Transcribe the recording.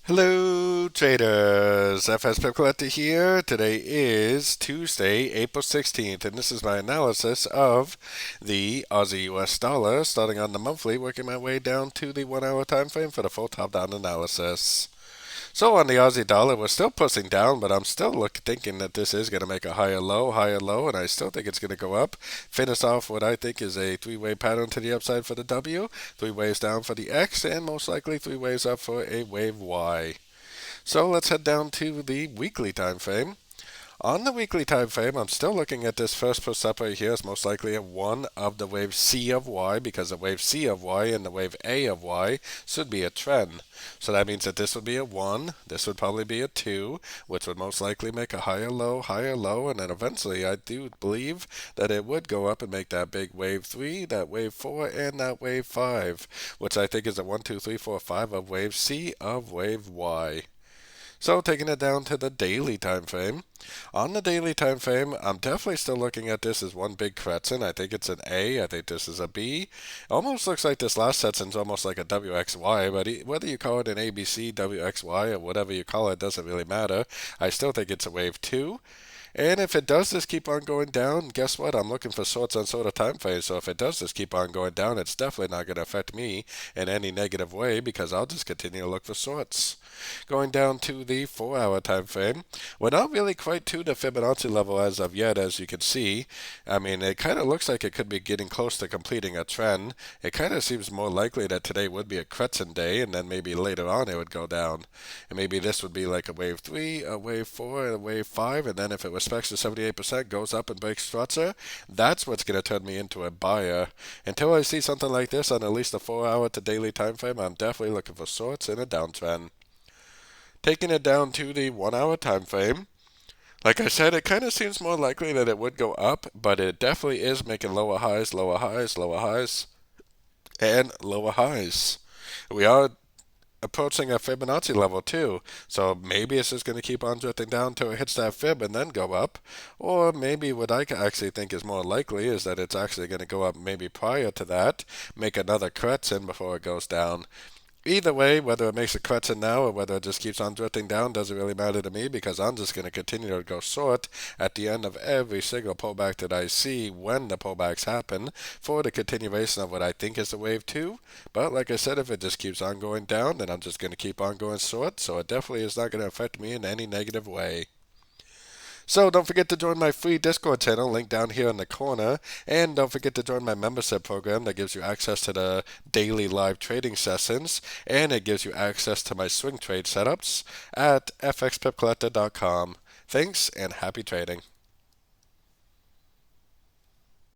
Hello traders, FX Pip Collector here. Today is Tuesday, April 16th, and this is my analysis of the Aussie US dollar, starting on the monthly, working my way down to the 1 hour time frame for the full top-down analysis. So on the Aussie dollar, we're still pushing down, but I'm still thinking that this is going to make a higher low, and I still think it's going to go up. Finish off what I think is a three-wave pattern to the upside for the W, three waves down for the X, and most likely three waves up for a wave Y. So let's head down to the weekly time frame. On the weekly time frame, I'm still looking at this first push up right here as most likely a 1 of the wave C of Y, because the wave C of Y and the wave A of Y should be a trend. So that means that this would be a 1, this would probably be a 2, which would most likely make a higher low, and then eventually I do believe that it would go up and make that big wave 3, that wave 4, and that wave 5, which I think is a 1, 2, 3, 4, 5 of wave C of wave Y. So taking it down to the daily time frame. On the daily time frame, I'm definitely still looking at this as one big crescent. I think it's an A. I think this is a B. Almost looks like this last section's almost like a WXY, but whether you call it an ABC, WXY, or whatever you call it doesn't really matter. I still think it's a wave 2. And if it does just keep on going down, guess what? I'm looking for shorts on sort of time frames. So if it does just keep on going down, it's definitely not going to affect me in any negative way, because I'll just continue to look for shorts. Going down to the 4 hour time frame, we're not really quite to the Fibonacci level as of yet, as you can see. I mean, it kind of looks like it could be getting close to completing a trend. It kind of seems more likely that today would be a crescent day, and then maybe later on it would go down. And maybe this would be like a wave 3, a wave 4, and a wave 5, and then if it respects to 78%, goes up and breaks structure, that's what's going to turn me into a buyer. Until I see something like this on at least a 4 hour to daily time frame, I'm definitely looking for shorts in a downtrend. Taking it down to the 1 hour time frame, like I said, it kind of seems more likely that it would go up, but it definitely is making lower highs, and lower highs. We are approaching a Fibonacci level too, so maybe it's just going to keep on drifting down till it hits that fib and then go up, or maybe what I actually think is more likely is that it's actually going to go up maybe prior to that, make another crescent before it goes down. Either way, whether it makes a crescent now or whether it just keeps on drifting down doesn't really matter to me, because I'm just going to continue to go short at the end of every single pullback that I see when the pullbacks happen for the continuation of what I think is the wave 2. But like I said, if it just keeps on going down, then I'm just going to keep on going short, so it definitely is not going to affect me in any negative way. So don't forget to join my free Discord channel, link down here in the corner, and don't forget to join my membership program that gives you access to the daily live trading sessions, and it gives you access to my swing trade setups at fxpipcollector.com. Thanks and happy trading.